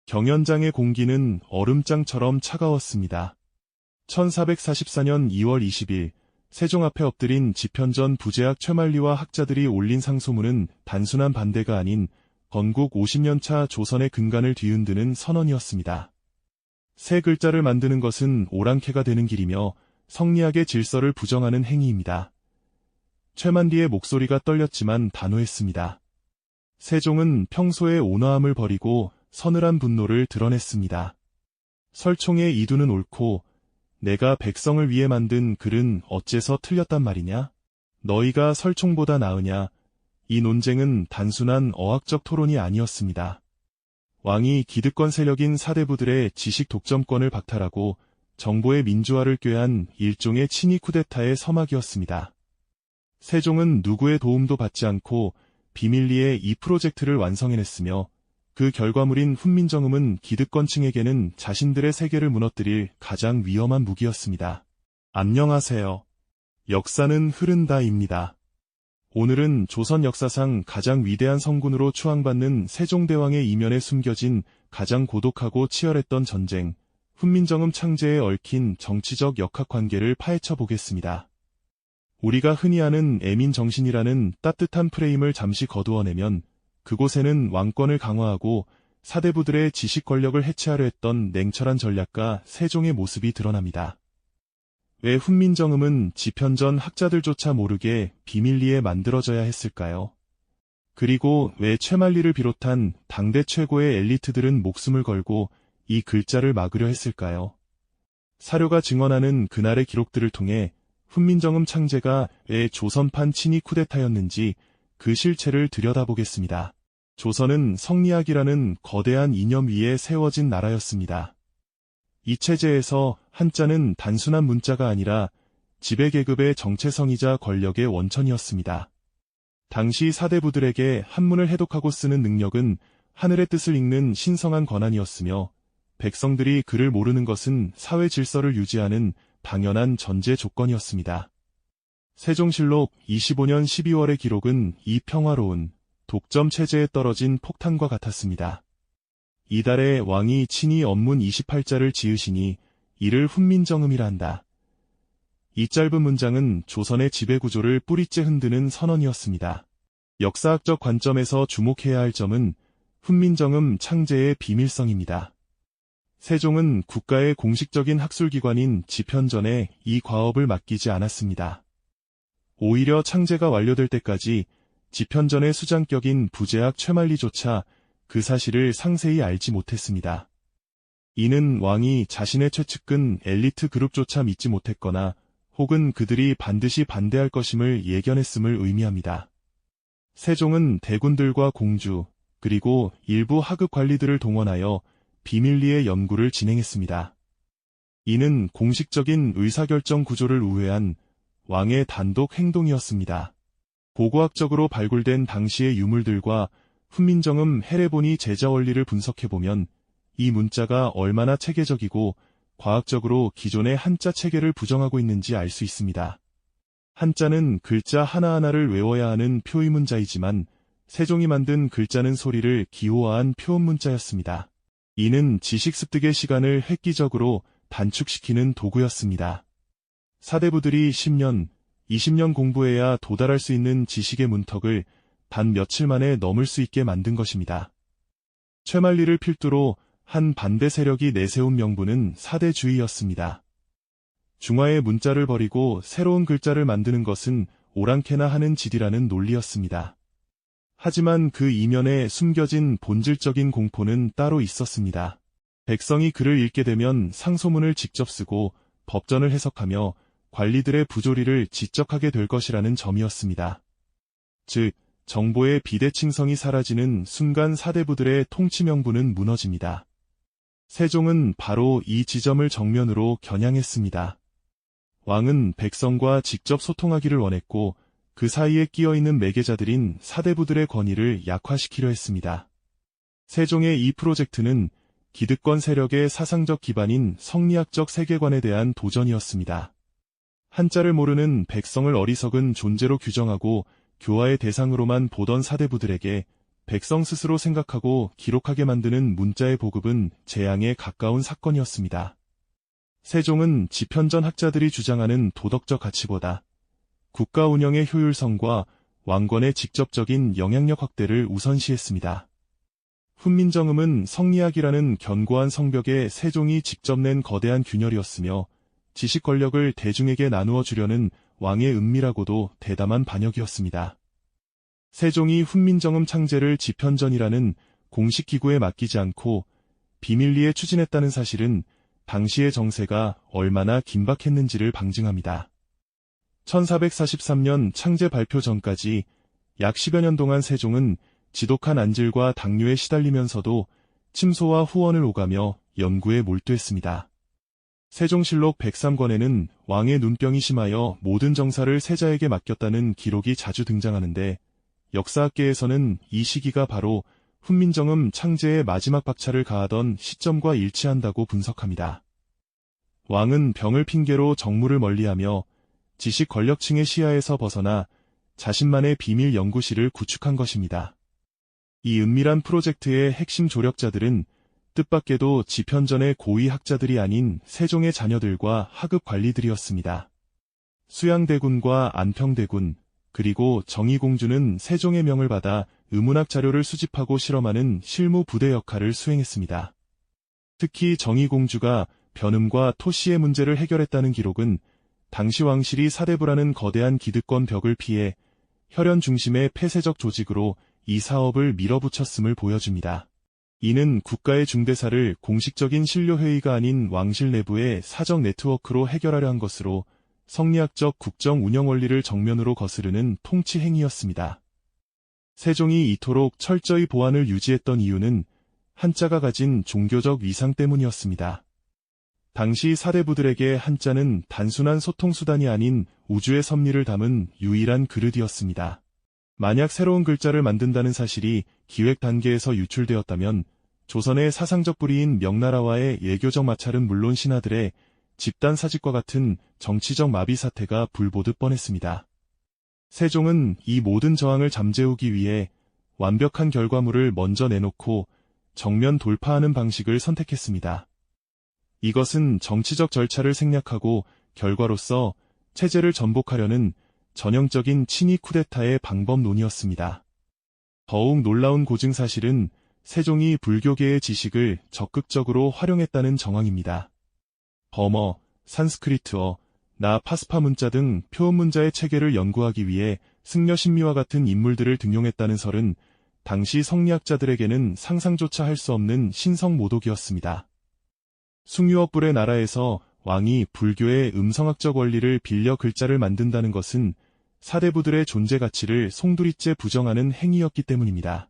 경연장의 공기는 얼음장처럼 차가웠습니다. 1444년 2월 20일 세종 앞에 엎드린 집현전 부제학 최만리와 학자들이 올린 상소문은 단순한 반대가 아닌 건국 50년차 조선의 근간을 뒤흔드는 선언이었습니다. 새 글자를 만드는 것은 오랑캐가 되는 길이며 성리학의 질서를 부정하는 행위입니다. 최만리의 목소리가 떨렸지만 단호했습니다. 세종은 평소의 온화함을 버리고 서늘한 분노를 드러냈습니다. 설총의 이두는 옳고 내가 백성을 위해 만든 글은 어째서 틀렸단 말이냐? 너희가 설총보다 나으냐? 이 논쟁은 단순한 어학적 토론이 아니었습니다. 왕이 기득권 세력인 사대부들의 지식 독점권을 박탈하고 정보의 민주화를 꾀한 일종의 친위 쿠데타의 서막이었습니다. 세종은 누구의 도움도 받지 않고 비밀리에 이 프로젝트를 완성해냈으며 그 결과물인 훈민정음은 기득권층에게는 자신들의 세계를 무너뜨릴 가장 위험한 무기였습니다. 안녕하세요. 역사는 흐른다입니다. 오늘은 조선 역사상 가장 위대한 성군으로 추앙받는 세종대왕의 이면에 숨겨진 가장 고독하고 치열했던 전쟁, 훈민정음 창제에 얽힌 정치적 역학관계를 파헤쳐 보겠습니다. 우리가 흔히 아는 애민정신이라는 따뜻한 프레임을 잠시 거두어내면 그곳에는 왕권을 강화하고 사대부들의 지식 권력을 해체하려 했던 냉철한 전략가 세종의 모습이 드러납니다. 왜 훈민정음은 집현전 학자들조차 모르게 비밀리에 만들어져야 했을까요? 그리고 왜 최만리를 비롯한 당대 최고의 엘리트들은 목숨을 걸고 이 글자를 막으려 했을까요? 사료가 증언하는 그날의 기록들을 통해 훈민정음 창제가 왜 조선판 친위 쿠데타였는지 그 실체를 들여다보겠습니다. 조선은 성리학이라는 거대한 이념 위에 세워진 나라였습니다. 이 체제에서 한자는 단순한 문자가 아니라 지배계급의 정체성이자 권력의 원천이었습니다. 당시 사대부들에게 한문을 해독하고 쓰는 능력은 하늘의 뜻을 읽는 신성한 권한이었으며 백성들이 글을 모르는 것은 사회 질서를 유지하는 당연한 전제 조건이었습니다. 세종실록 25년 12월의 기록은 이 평화로운 독점 체제에 떨어진 폭탄과 같았습니다. 이달에 왕이 친히 언문 28자를 지으시니 이를 훈민정음이라 한다. 이 짧은 문장은 조선의 지배구조를 뿌리째 흔드는 선언이었습니다. 역사학적 관점에서 주목해야 할 점은 훈민정음 창제의 비밀성입니다. 세종은 국가의 공식적인 학술기관인 집현전에 이 과업을 맡기지 않았습니다. 오히려 창제가 완료될 때까지 집현전의 수장격인 부제학 최만리조차 그 사실을 상세히 알지 못했습니다. 이는 왕이 자신의 최측근 엘리트 그룹조차 믿지 못했거나 혹은 그들이 반드시 반대할 것임을 예견했음을 의미합니다. 세종은 대군들과 공주, 그리고 일부 하급 관리들을 동원하여 비밀리에 연구를 진행했습니다. 이는 공식적인 의사결정 구조를 우회한 왕의 단독 행동이었습니다. 고고학적으로 발굴된 당시의 유물들과 훈민정음 헤레보니 제자 원리를 분석해보면 이 문자가 얼마나 체계적이고 과학적으로 기존의 한자 체계를 부정하고 있는지 알 수 있습니다. 한자는 글자 하나하나를 외워야 하는 표의문자이지만 세종이 만든 글자는 소리를 기호화한 표음문자였습니다. 이는 지식 습득의 시간을 획기적으로 단축시키는 도구였습니다. 사대부들이 10년, 20년 공부해야 도달할 수 있는 지식의 문턱을 단 며칠 만에 넘을 수 있게 만든 것입니다. 최만리를 필두로 한 반대 세력이 내세운 명분은 사대주의였습니다. 중화의 문자를 버리고 새로운 글자를 만드는 것은 오랑캐나 하는 짓이라는 논리였습니다. 하지만 그 이면에 숨겨진 본질적인 공포는 따로 있었습니다. 백성이 글을 읽게 되면 상소문을 직접 쓰고 법전을 해석하며 관리들의 부조리를 지적하게 될 것이라는 점이었습니다. 즉, 정보의 비대칭성이 사라지는 순간 사대부들의 통치 명분은 무너집니다. 세종은 바로 이 지점을 정면으로 겨냥했습니다. 왕은 백성과 직접 소통하기를 원했고 그 사이에 끼어있는 매개자들인 사대부들의 권위를 약화시키려 했습니다. 세종의 이 프로젝트는 기득권 세력의 사상적 기반인 성리학적 세계관에 대한 도전이었습니다. 한자를 모르는 백성을 어리석은 존재로 규정하고 교화의 대상으로만 보던 사대부들에게 백성 스스로 생각하고 기록하게 만드는 문자의 보급은 재앙에 가까운 사건이었습니다. 세종은 집현전 학자들이 주장하는 도덕적 가치보다 국가 운영의 효율성과 왕권의 직접적인 영향력 확대를 우선시했습니다. 훈민정음은 성리학이라는 견고한 성벽에 세종이 직접 낸 거대한 균열이었으며 지식 권력을 대중에게 나누어 주려는 왕의 은밀하고도 대담한 반역이었습니다. 세종이 훈민정음 창제를 집현전이라는 공식 기구에 맡기지 않고 비밀리에 추진했다는 사실은 당시의 정세가 얼마나 긴박했는지를 방증합니다. 1443년 창제 발표 전까지 약 10여 년 동안 세종은 지독한 안질과 당뇨에 시달리면서도 침소와 후원을 오가며 연구에 몰두했습니다. 세종실록 103권에는 왕의 눈병이 심하여 모든 정사를 세자에게 맡겼다는 기록이 자주 등장하는데 역사학계에서는 이 시기가 바로 훈민정음 창제의 마지막 박차를 가하던 시점과 일치한다고 분석합니다. 왕은 병을 핑계로 정무를 멀리하며 지식 권력층의 시야에서 벗어나 자신만의 비밀 연구실을 구축한 것입니다. 이 은밀한 프로젝트의 핵심 조력자들은 뜻밖에도 집현전의 고위 학자들이 아닌 세종의 자녀들과 하급 관리들이었습니다. 수양대군과 안평대군, 그리고 정의공주는 세종의 명을 받아 의문학 자료를 수집하고 실험하는 실무 부대 역할을 수행했습니다. 특히 정의공주가 변음과 토시의 문제를 해결했다는 기록은 당시 왕실이 사대부라는 거대한 기득권 벽을 피해 혈연 중심의 폐쇄적 조직으로 이 사업을 밀어붙였음을 보여줍니다. 이는 국가의 중대사를 공식적인 신료회의가 아닌 왕실 내부의 사적 네트워크로 해결하려 한 것으로 성리학적 국정 운영 원리를 정면으로 거스르는 통치 행위였습니다. 세종이 이토록 철저히 보안을 유지했던 이유는 한자가 가진 종교적 위상 때문이었습니다. 당시 사대부들에게 한자는 단순한 소통수단이 아닌 우주의 섭리를 담은 유일한 그릇이었습니다. 만약 새로운 글자를 만든다는 사실이 기획 단계에서 유출되었다면 조선의 사상적 뿌리인 명나라와의 예교적 마찰은 물론 신하들의 집단 사직과 같은 정치적 마비 사태가 불보듯 뻔했습니다. 세종은 이 모든 저항을 잠재우기 위해 완벽한 결과물을 먼저 내놓고 정면 돌파하는 방식을 선택했습니다. 이것은 정치적 절차를 생략하고 결과로서 체제를 전복하려는 전형적인 친위 쿠데타의 방법론이었습니다. 더욱 놀라운 고증 사실은 세종이 불교계의 지식을 적극적으로 활용했다는 정황입니다. 버머, 산스크리트어, 나 파스파 문자 등 표음 문자의 체계를 연구하기 위해 승려신미와 같은 인물들을 등용했다는 설은 당시 성리학자들에게는 상상조차 할 수 없는 신성모독이었습니다. 숭유업불의 나라에서 왕이 불교의 음성학적 원리를 빌려 글자를 만든다는 것은 사대부들의 존재 가치를 송두리째 부정하는 행위였기 때문입니다.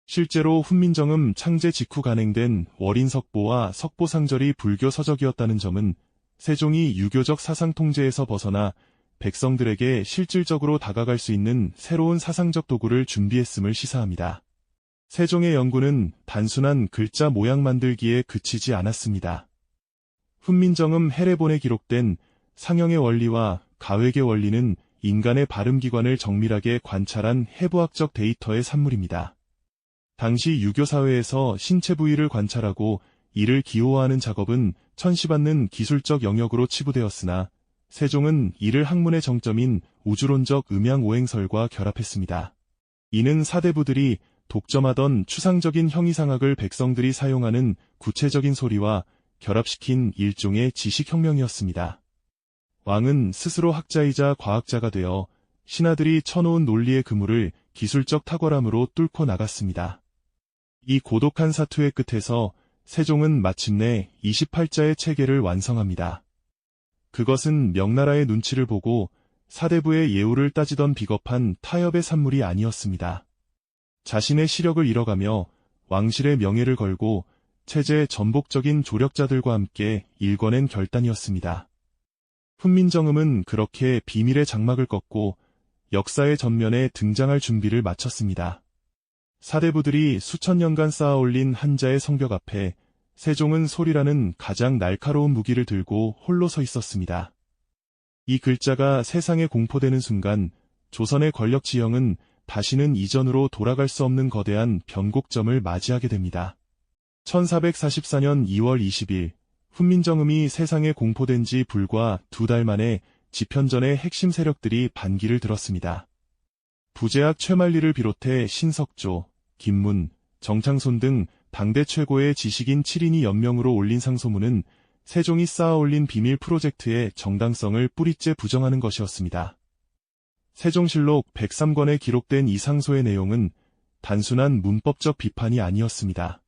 실제로 훈민정음 창제 직후 간행된 월인석보와 석보상절이 불교 서적이었다는 점은 세종이 유교적 사상 통제에서 벗어나 백성들에게 실질적으로 다가갈 수 있는 새로운 사상적 도구를 준비했음을 시사합니다. 세종의 연구는 단순한 글자 모양 만들기에 그치지 않았습니다. 훈민정음 해례본에 기록된 상형의 원리와 가획의 원리는 인간의 발음기관을 정밀하게 관찰한 해부학적 데이터의 산물입니다. 당시 유교사회에서 신체 부위를 관찰하고 이를 기호화하는 작업은 천시받는 기술적 영역으로 치부되었으나 세종은 이를 학문의 정점인 우주론적 음양오행설과 결합했습니다. 이는 사대부들이 독점하던 추상적인 형이상학을 백성들이 사용하는 구체적인 소리와 결합시킨 일종의 지식혁명이었습니다. 왕은 스스로 학자이자 과학자가 되어 신하들이 쳐놓은 논리의 그물을 기술적 탁월함으로 뚫고 나갔습니다. 이 고독한 사투의 끝에서 세종은 마침내 28자의 체계를 완성합니다. 그것은 명나라의 눈치를 보고 사대부의 예우를 따지던 비겁한 타협의 산물이 아니었습니다. 자신의 시력을 잃어가며 왕실의 명예를 걸고 체제의 전복적인 조력자들과 함께 일궈낸 결단이었습니다. 훈민정음은 그렇게 비밀의 장막을 꺾고 역사의 전면에 등장할 준비를 마쳤습니다. 사대부들이 수천 년간 쌓아올린 한자의 성벽 앞에 세종은 소리라는 가장 날카로운 무기를 들고 홀로 서 있었습니다. 이 글자가 세상에 공포되는 순간 조선의 권력 지형은 다시는 이전으로 돌아갈 수 없는 거대한 변곡점을 맞이하게 됩니다. 1444년 2월 20일, 훈민정음이 세상에 공포된 지 불과 2달 만에 집현전의 핵심 세력들이 반기를 들었습니다. 부제학 최만리를 비롯해 신석조, 김문, 정창손 등 당대 최고의 지식인 7인이 연명으로 올린 상소문은 세종이 쌓아올린 비밀 프로젝트의 정당성을 뿌리째 부정하는 것이었습니다. 세종실록 103권에 기록된 이 상소의 내용은 단순한 문법적 비판이 아니었습니다.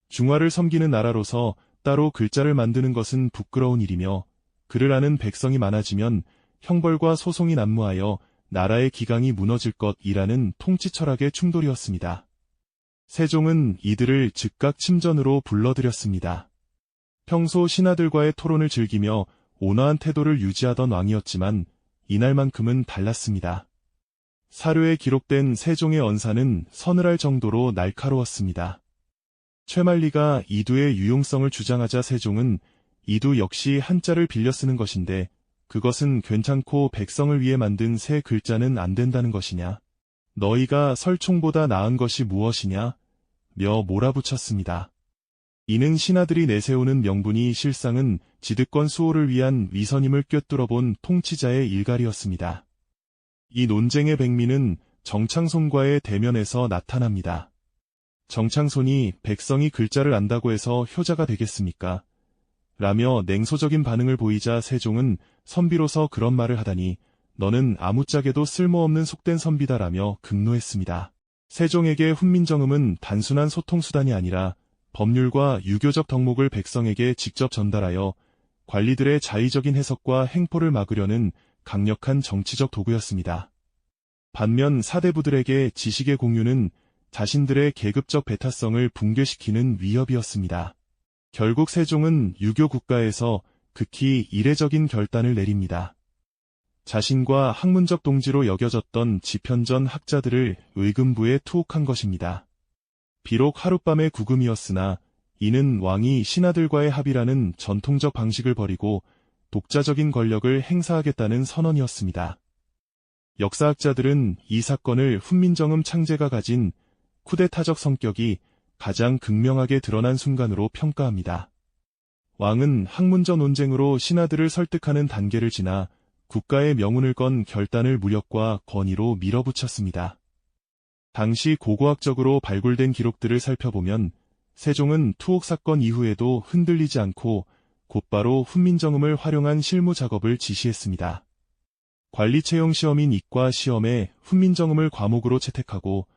중화를 섬기는 나라로서 따로 글자를 만드는 것은 부끄러운 일이며 글을 아는 백성이 많아지면 형벌과 소송이 난무하여 나라의 기강이 무너질 것이라는 통치 철학의 충돌이었습니다. 세종은 이들을 즉각 침전으로 불러들였습니다. 평소 신하들과의 토론을 즐기며 온화한 태도를 유지하던 왕이었지만 이날만큼은 달랐습니다. 사료에 기록된 세종의 언사는 서늘할 정도로 날카로웠습니다. 최만리가 이두의 유용성을 주장하자 세종은 이두 역시 한자를 빌려 쓰는 것인데 그것은 괜찮고 백성을 위해 만든 새 글자는 안 된다는 것이냐? 너희가 설총보다 나은 것이 무엇이냐? 며 몰아붙였습니다. 이는 신하들이 내세우는 명분이 실상은 지득권 수호를 위한 위선임을 꿰뚫어본 통치자의 일갈이었습니다. 이 논쟁의 백미는 정창손과의 대면에서 나타납니다. 정창손이 백성이 글자를 안다고 해서 효자가 되겠습니까? 라며 냉소적인 반응을 보이자 세종은 선비로서 그런 말을 하다니 너는 아무짝에도 쓸모없는 속된 선비다라며 극노했습니다. 세종에게 훈민정음은 단순한 소통수단이 아니라 법률과 유교적 덕목을 백성에게 직접 전달하여 관리들의 자의적인 해석과 행포를 막으려는 강력한 정치적 도구였습니다. 반면 사대부들에게 지식의 공유는 자신들의 계급적 배타성을 붕괴시키는 위협이었습니다. 결국 세종은 유교 국가에서 극히 이례적인 결단을 내립니다. 자신과 학문적 동지로 여겨졌던 집현전 학자들을 의금부에 투옥한 것입니다. 비록 하룻밤의 구금이었으나 이는 왕이 신하들과의 합의라는 전통적 방식을 버리고 독자적인 권력을 행사하겠다는 선언이었습니다. 역사학자들은 이 사건을 훈민정음 창제가 가진 쿠데타적 성격이 가장 극명하게 드러난 순간으로 평가합니다. 왕은 학문적 논쟁으로 신하들을 설득하는 단계를 지나 국가의 명운을 건 결단을 무력과 권위로 밀어붙였습니다. 당시 고고학적으로 발굴된 기록들을 살펴보면 세종은 투옥 사건 이후에도 흔들리지 않고 곧바로 훈민정음을 활용한 실무 작업을 지시했습니다. 관리 채용 시험인 이과 시험에 훈민정음을 과목으로 채택하고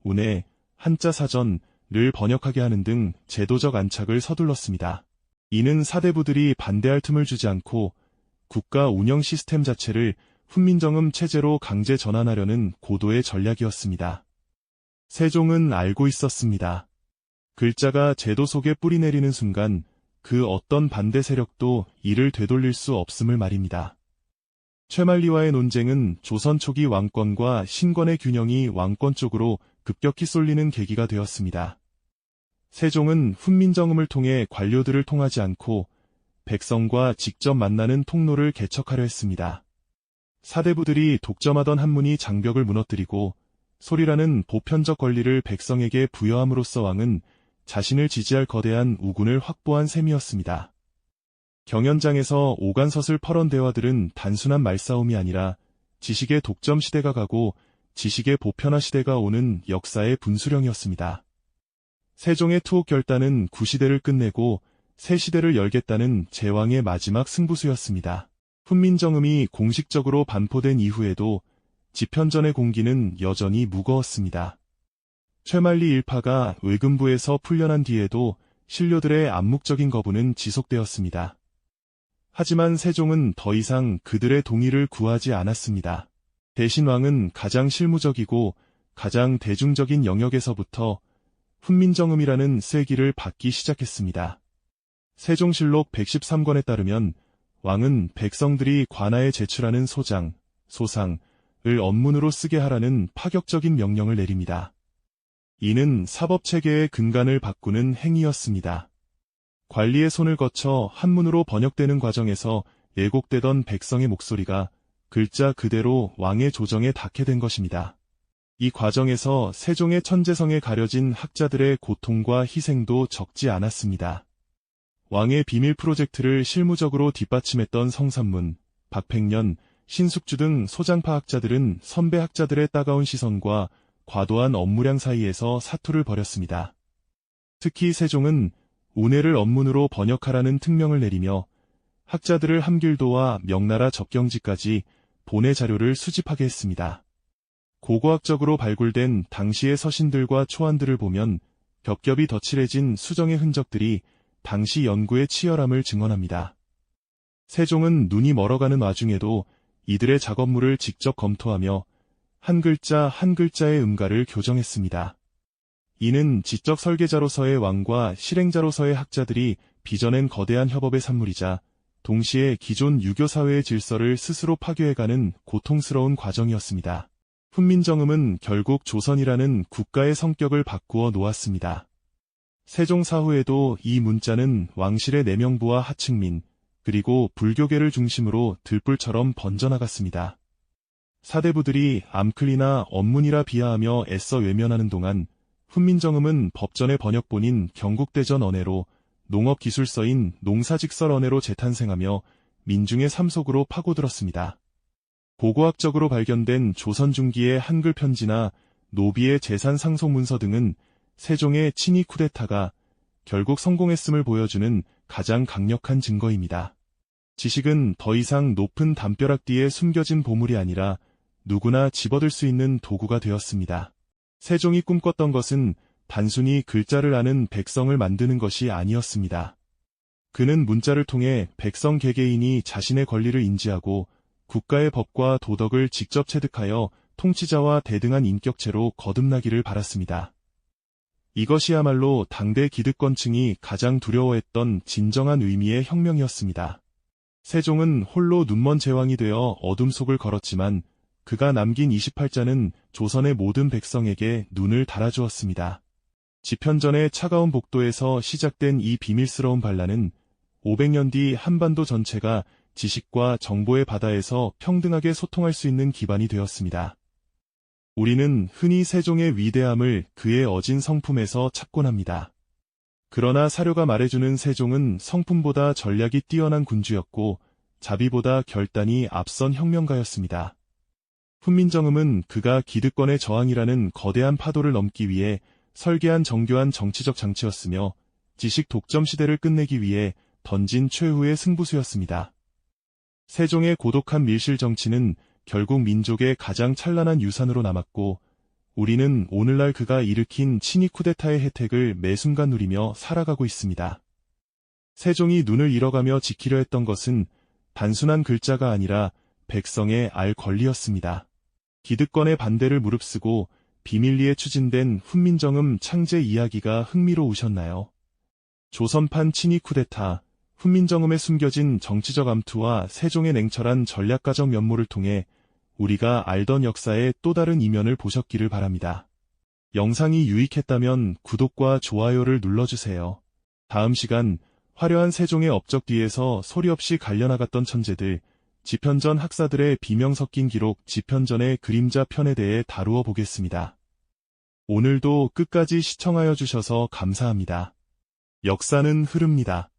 운해, 한자 사전을 번역하게 하는 등 제도적 안착을 서둘렀습니다. 이는 사대부들이 반대할 틈을 주지 않고 국가 운영 시스템 자체를 훈민정음 체제로 강제 전환하려는 고도의 전략이었습니다. 세종은 알고 있었습니다. 글자가 제도 속에 뿌리내리는 순간 그 어떤 반대 세력도 이를 되돌릴 수 없음을 말입니다. 최만리와의 논쟁은 조선 초기 왕권과 신권의 균형이 왕권 쪽으로 급격히 쏠리는 계기가 되었습니다. 세종은 훈민정음을 통해 관료들을 통하지 않고 백성과 직접 만나는 통로를 개척하려 했습니다. 사대부들이 독점하던 한문이 장벽을 무너뜨리고 소리라는 보편적 권리를 백성에게 부여함으로써 왕은 자신을 지지할 거대한 우군을 확보한 셈이었습니다. 경연장에서 오간섯을 펄언 대화들은 단순한 말싸움이 아니라 지식의 독점 시대가 가고 지식의 보편화 시대가 오는 역사의 분수령이었습니다. 세종의 투옥 결단은 구시대를 끝내고 새 시대를 열겠다는 제왕의 마지막 승부수였습니다. 훈민정음이 공식적으로 반포된 이후에도 집현전의 공기는 여전히 무거웠습니다. 최만리 일파가 의금부에서 풀려난 뒤에도 신료들의 암묵적인 거부는 지속되었습니다. 하지만 세종은 더 이상 그들의 동의를 구하지 않았습니다. 대신 왕은 가장 실무적이고 가장 대중적인 영역에서부터 훈민정음이라는 쐐기를 받기 시작했습니다. 세종실록 113권에 따르면 왕은 백성들이 관아에 제출하는 소장, 소상을 언문으로 쓰게 하라는 파격적인 명령을 내립니다. 이는 사법체계의 근간을 바꾸는 행위였습니다. 관리의 손을 거쳐 한문으로 번역되는 과정에서 예곡되던 백성의 목소리가 글자 그대로 왕의 조정에 닿게 된 것입니다. 이 과정에서 세종의 천재성에 가려진 학자들의 고통과 희생도 적지 않았습니다. 왕의 비밀 프로젝트를 실무적으로 뒷받침했던 성삼문, 박팽년, 신숙주 등 소장파 학자들은 선배 학자들의 따가운 시선과 과도한 업무량 사이에서 사투를 벌였습니다. 특히 세종은 운해를 업문으로 번역하라는 특명을 내리며 학자들을 함길도와 명나라 접경지까지 본의 자료를 수집하게 했습니다. 고고학적으로 발굴된 당시의 서신들과 초안들을 보면 겹겹이 덧칠해진 수정의 흔적들이 당시 연구의 치열함을 증언합니다. 세종은 눈이 멀어가는 와중에도 이들의 작업물을 직접 검토하며 한 글자 한 글자의 음가를 교정했습니다. 이는 지적 설계자로서의 왕과 실행자로서의 학자들이 빚어낸 거대한 협업의 산물이자 동시에 기존 유교 사회의 질서를 스스로 파괴해가는 고통스러운 과정이었습니다. 훈민정음은 결국 조선이라는 국가의 성격을 바꾸어 놓았습니다. 세종 사후에도 이 문자는 왕실의 내명부와 하층민, 그리고 불교계를 중심으로 들불처럼 번져나갔습니다. 사대부들이 암클리나 언문이라 비하하며 애써 외면하는 동안 훈민정음은 법전의 번역본인 경국대전 언해로 농업기술서인 농사직설 언해로 재탄생하며 민중의 삶 속으로 파고들었습니다. 고고학적으로 발견된 조선 중기의 한글 편지나 노비의 재산 상속 문서 등은 세종의 친위 쿠데타가 결국 성공했음을 보여주는 가장 강력한 증거입니다. 지식은 더 이상 높은 담벼락 뒤에 숨겨진 보물이 아니라 누구나 집어들 수 있는 도구가 되었습니다. 세종이 꿈꿨던 것은 단순히 글자를 아는 백성을 만드는 것이 아니었습니다. 그는 문자를 통해 백성 개개인이 자신의 권리를 인지하고 국가의 법과 도덕을 직접 체득하여 통치자와 대등한 인격체로 거듭나기를 바랐습니다. 이것이야말로 당대 기득권층이 가장 두려워했던 진정한 의미의 혁명이었습니다. 세종은 홀로 눈먼 제왕이 되어 어둠 속을 걸었지만 그가 남긴 28자는 조선의 모든 백성에게 눈을 달아주었습니다. 집현전의 차가운 복도에서 시작된 이 비밀스러운 반란은 500년 뒤 한반도 전체가 지식과 정보의 바다에서 평등하게 소통할 수 있는 기반이 되었습니다. 우리는 흔히 세종의 위대함을 그의 어진 성품에서 찾곤 합니다. 그러나 사료가 말해주는 세종은 성품보다 전략이 뛰어난 군주였고 자비보다 결단이 앞선 혁명가였습니다. 훈민정음은 그가 기득권의 저항이라는 거대한 파도를 넘기 위해 설계한 정교한 정치적 장치였으며 지식 독점 시대를 끝내기 위해 던진 최후의 승부수였습니다. 세종의 고독한 밀실 정치는 결국 민족의 가장 찬란한 유산으로 남았고 우리는 오늘날 그가 일으킨 친위 쿠데타의 혜택을 매 순간 누리며 살아가고 있습니다. 세종이 눈을 잃어가며 지키려 했던 것은 단순한 글자가 아니라 백성의 알 권리였습니다. 기득권의 반대를 무릅쓰고 비밀리에 추진된 훈민정음 창제 이야기가 흥미로우셨나요? 조선판 친위 쿠데타, 훈민정음에 숨겨진 정치적 암투와 세종의 냉철한 전략가적 면모를 통해 우리가 알던 역사의 또 다른 이면을 보셨기를 바랍니다. 영상이 유익했다면 구독과 좋아요를 눌러주세요. 다음 시간 화려한 세종의 업적 뒤에서 소리 없이 갈려나갔던 천재들, 집현전 학사들의 비명 섞인 기록 집현전의 그림자 편에 대해 다루어 보겠습니다. 오늘도 끝까지 시청하여 주셔서 감사합니다. 역사는 흐릅니다.